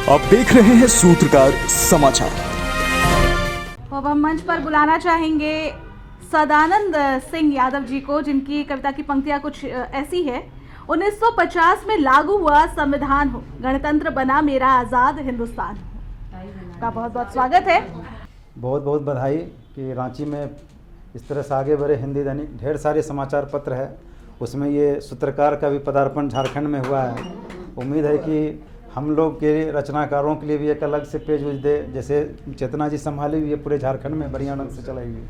आप देख रहे हैं सूत्रकार समाचार। अब हम मंच पर बुलाना चाहेंगे सदानंद सिंह यादव जी को, जिनकी कविता की पंक्तियां कुछ ऐसी है। 1950 में लागू हुआ संविधान हो, गणतंत्र बना मेरा आज़ाद हिंदुस्तान हो। का बहुत बहुत स्वागत है। बहुत बहुत बधाई कि रांची में इस तरह से आगे बढ़े हिंदी दैनिक। ढेर सारे समाचार पत्र है, उसमें ये सूत्रकार का भी पदार्पण झारखंड में हुआ है। उम्मीद है कि हम लोग के रचनाकारों के लिए भी एक अलग से पेज उज दे, जैसे चेतना जी संभाली हुई है पूरे झारखंड में बढ़िया ढंग से चलाई हुई,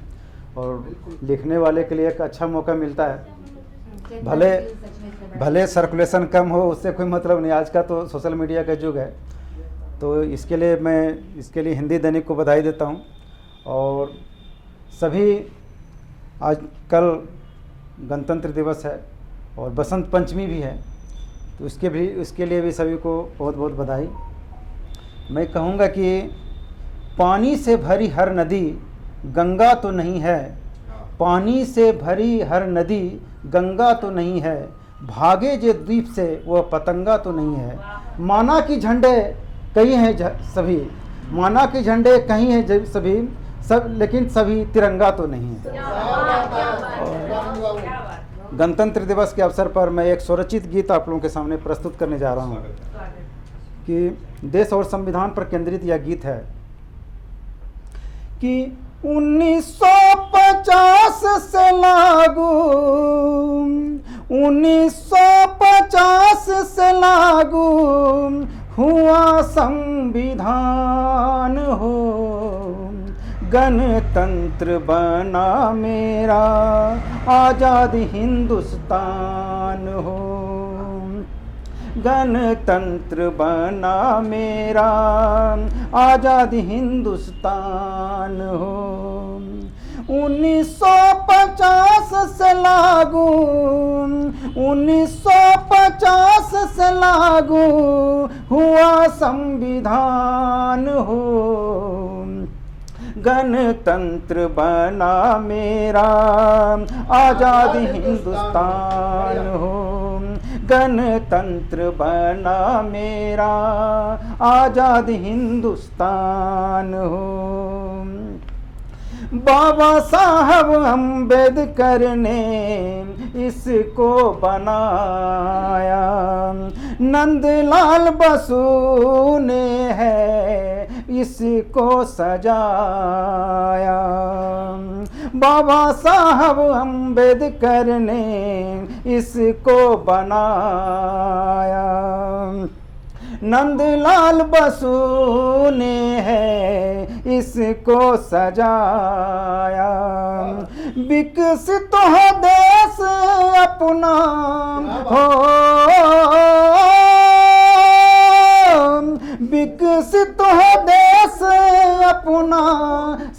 और लिखने वाले के लिए एक अच्छा मौका मिलता है। भले सर्कुलेशन कम हो, उससे कोई मतलब नहीं, आज का तो सोशल मीडिया का युग है। तो इसके लिए हिंदी दैनिक को बधाई देता हूँ। और सभी, आज कल गणतंत्र दिवस है और बसंत पंचमी भी है, तो उसके लिए भी सभी को बहुत बहुत बधाई। मैं कहूँगा कि पानी से भरी हर नदी गंगा तो नहीं है, पानी से भरी हर नदी गंगा तो नहीं है, भागे जे द्वीप से वह पतंगा तो नहीं है। माना कि झंडे कई हैं सभी, माना कि झंडे कहीं हैं सभी, सब लेकिन सभी तिरंगा तो नहीं है। गणतंत्र दिवस के अवसर पर मैं एक स्वरचित गीत आप लोगों के सामने प्रस्तुत करने जा रहा हूँ कि देश और संविधान पर केंद्रित यह गीत है कि 1950 से लागू, 1950 से लागू हुआ संविधान हो, गणतंत्र बना मेरा आज़ाद हिंदुस्तान हो, गणतंत्र बना मेरा आज़ाद हिंदुस्तान हो। 1950 से लागू, 1950 से लागू हुआ संविधान हो, गणतंत्र बना मेरा आज़ाद हिंदुस्तान हो, गणतंत्र बना मेरा आज़ाद हिंदुस्तान हो। बाबा साहब अम्बेडकर ने इसको बनाया, नंदलाल बसु ने है इसको सजाया। बाबा साहब अम्बेडकर ने इसको बनाया, नंदलाल बसु ने है इसको सजाया। विकसित हो देश अपना हो, विकसित हो देश अपना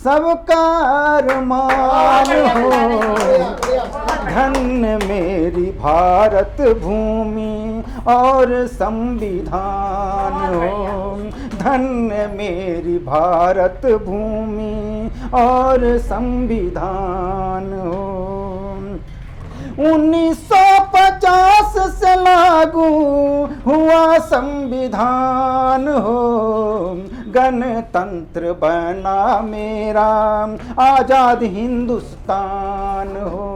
सबका अरमान हो। धन्य मेरी भारत भूमि और संविधान हो, धन्य मेरी भारत भूमि और संविधान हो। 1950 से लागू हुआ संविधान हो, गणतंत्र बना मेरा आज़ाद हिंदुस्तान हो,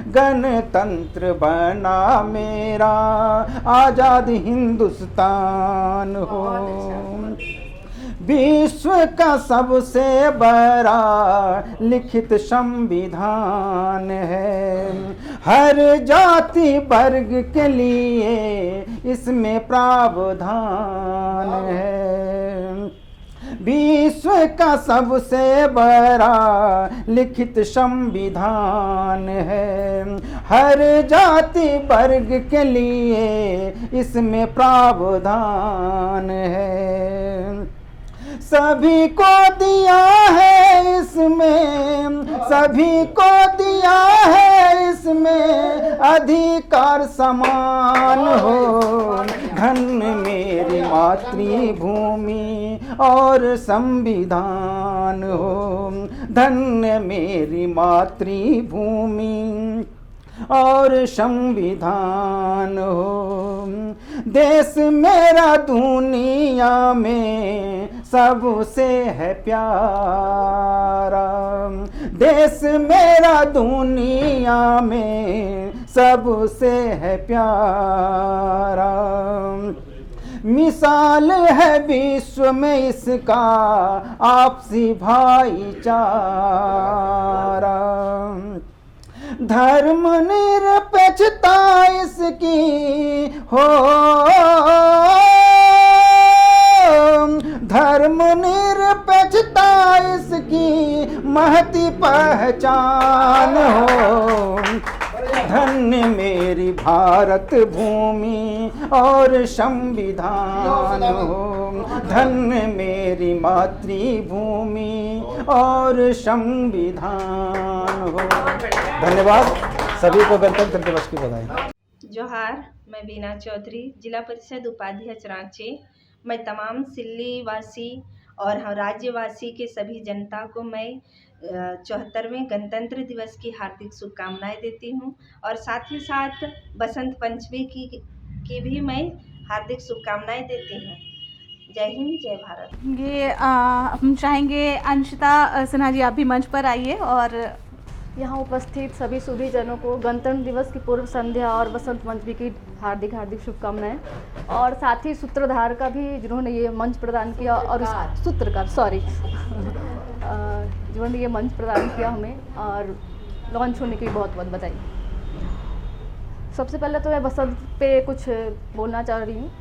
गणतंत्र बना मेरा आज़ाद हिंदुस्तान हो। विश्व का सबसे बड़ा लिखित संविधान है, हर जाति वर्ग के लिए इसमें प्रावधान है। विश्व का सबसे बड़ा लिखित संविधान है, हर जाति वर्ग के लिए इसमें प्रावधान है। सभी को दिया है इसमें, सभी को दिया है इसमें अधिकार समान हो। धन्य मेरी मातृभूमि और संविधान हो, धन्य मेरी मातृभूमि और संविधान हो। देश मेरा दुनिया में सबसे है प्यारा, देश मेरा दुनिया में सबसे है प्यारा। मिसाल है विश्व में इसका आपसी भाईचारा। धर्म निरपेक्षता इसकी हो, धर्म निरपेक्षता इसकी महती पहचान हो। धन्य मेरी भारत भूमि और संविधान हो, धन्य मेरी मातृभूमि और संविधान हो। धन्यवाद। सभी को गणतंत्र दिवस की बधाई। जोहार, मैं बीना चौधरी, जिला परिषद उपाध्यक्ष रांची। मैं तमाम सिल्ली वासी और राज्यवासी के सभी जनता को मैं 74वें गणतंत्र दिवस की हार्दिक शुभकामनाएं देती हूं और साथ ही साथ बसंत पंचमी की भी मैं हार्दिक शुभकामनाएं देती हूं। जय हिंद, जय भारत। ये हम चाहेंगे अंशिता सिन्हा जी, आप भी मंच पर आइए और यहाँ उपस्थित सभी सुधीजनों को गणतंत्र दिवस की पूर्व संध्या और बसंत पंचमी की हार्दिक हार्दिक शुभकामनाएं। और साथ ही सूत्रधार का भी, जिन्होंने ये मंच प्रदान किया, और सूत्रकार जिन्होंने ये मंच प्रदान किया हमें और लॉन्च होने की बहुत बहुत बधाई। सबसे पहले तो मैं बसंत पे कुछ बोलना चाह रही हूँ।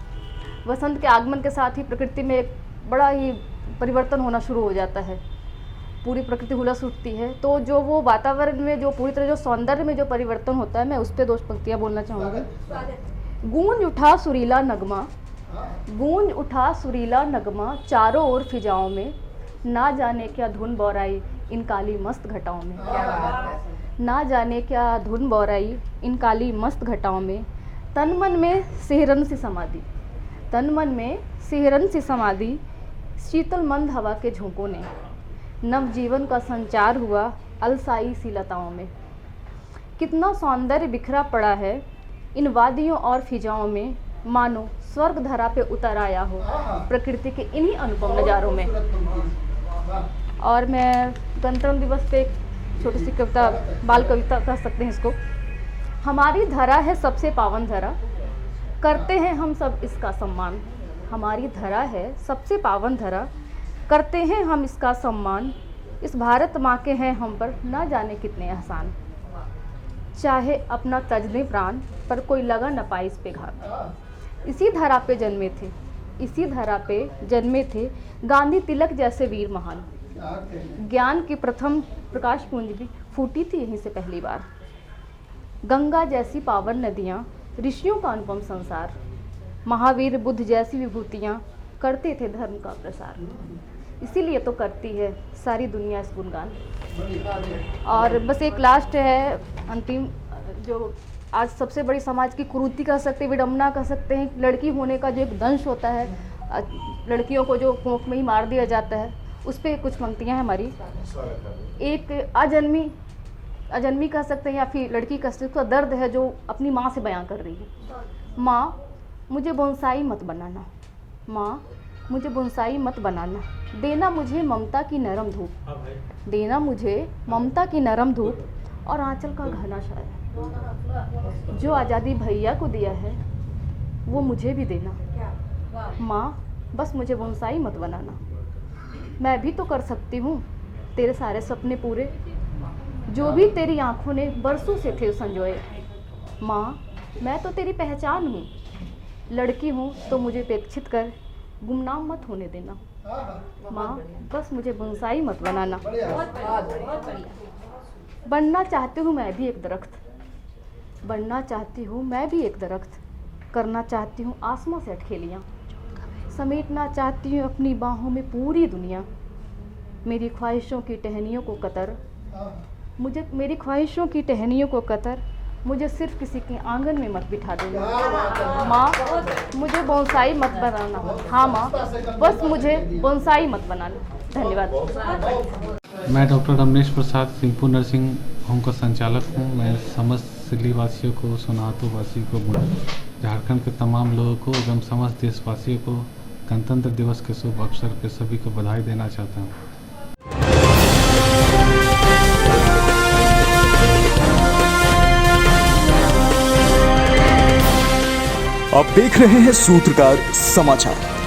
बसंत के आगमन के साथ ही प्रकृति में एक बड़ा ही परिवर्तन होना शुरू हो जाता है, पूरी प्रकृति हुलस उठती है। तो जो वो वातावरण में जो पूरी तरह जो सौंदर्य में जो परिवर्तन होता है, मैं उस पर 2 पंक्तियाँ बोलना चाहूँगी। गूंज उठा सुरीला नगमा, गूंज उठा सुरीला नगमा, चारों ओर फिजाओं में, ना जाने क्या धुन बौराई इन काली मस्त घटाओं में। ना जाने क्या धुन बौराई इन काली मस्त घटाओं में। तन मन में सिहरन सी समाधि, तन मन में सिहरन सी समाधि, शीतल मंद हवा के झोंकों ने नवजीवन का संचार हुआ अलसाई सी लताओं में। कितना सौंदर्य बिखरा पड़ा है इन वादियों और फिजाओं में, मानो स्वर्ग धरा पे उतर आया हो प्रकृति के इन्हीं अनुपम नज़ारों में। और मैं गणतंत्र दिवस पे एक छोटी सी कविता, बाल कविता कह सकते हैं इसको। हमारी धरा है सबसे पावन धरा, करते हैं हम सब इसका सम्मान। हमारी धरा है सबसे पावन धरा, करते हैं हम इसका सम्मान। इस भारत माँ के हैं हम पर ना जाने कितने एहसान। चाहे अपना तज दें प्राण, पर कोई लगा न पाए इस पे घात। इसी धरा पे जन्मे थे, इसी धरा पे जन्मे थे गांधी तिलक जैसे वीर महान। ज्ञान की प्रथम प्रकाश पुंज भी फूटी थी यहीं से पहली बार। गंगा जैसी पावन नदियाँ, ऋषियों का अनुपम संसार, महावीर बुद्ध जैसी विभूतियाँ करते थे धर्म का प्रसार। इसीलिए तो करती है सारी दुनिया इस गुणगान। और बस एक लास्ट है, अंतिम, जो आज सबसे बड़ी समाज की कुरीति कह सकते हैं, विडम्बना कह सकते हैं, लड़की होने का जो एक दंश होता है, लड़कियों को जो कोख में ही मार दिया जाता है, उस पर कुछ पंक्तियाँ हैं हमारी। एक अजन्मी कह सकते हैं या फिर लड़की कह सकते हैं, उसका दर्द है जो अपनी माँ से बयां कर रही है। माँ मुझे बोनसाई मत बनाना, माँ मुझे बोनसाई मत बनाना, देना मुझे ममता की नरम धूप, देना मुझे ममता की नरम धूप और आंचल का घना साया। जो आज़ादी भैया को दिया है वो मुझे भी देना। माँ बस मुझे बोनसाई मत बनाना, मैं भी तो कर सकती हूँ तेरे सारे सपने पूरे, जो भी तेरी आँखों ने बरसों से थे संजोए। माँ मैं तो तेरी पहचान हूँ, लड़की हूँ तो मुझे उपेक्षित कर गुमनाम मत होने देना। माँ बस मुझे बोनसाई मत बनाना। बनना चाहती हूँ मैं भी एक दरख्त, बनना चाहती हूँ मैं भी एक दरख्त, करना चाहती हूँ आसमां से अटखेलियाँ, समेटना चाहती हूँ अपनी बाहों में पूरी दुनिया। मेरी ख्वाहिशों की टहनियों को कतर, मुझे मेरी ख्वाहिशों की टहनियों को कतर, मुझे सिर्फ किसी के आंगन में मत बिठा देना। माँ मुझे बोनसाई मत बनाना। हाँ माँ बस मुझे बोनसाई मत बनाना। धन्यवाद। मैं doctor Ramesh Prasad Singhpur nursing home का संचालक हूँ। मैं समस्त सिल्ली वासियों को, सोनाहातू वासियों को, झारखंड के तमाम लोगों को एवं समस्त देशवासियों को गणतंत्र दिवस के शुभ अवसर पे सभी को बधाई देना चाहता हूँ। आप देख रहे हैं सूत्रकार समाचार।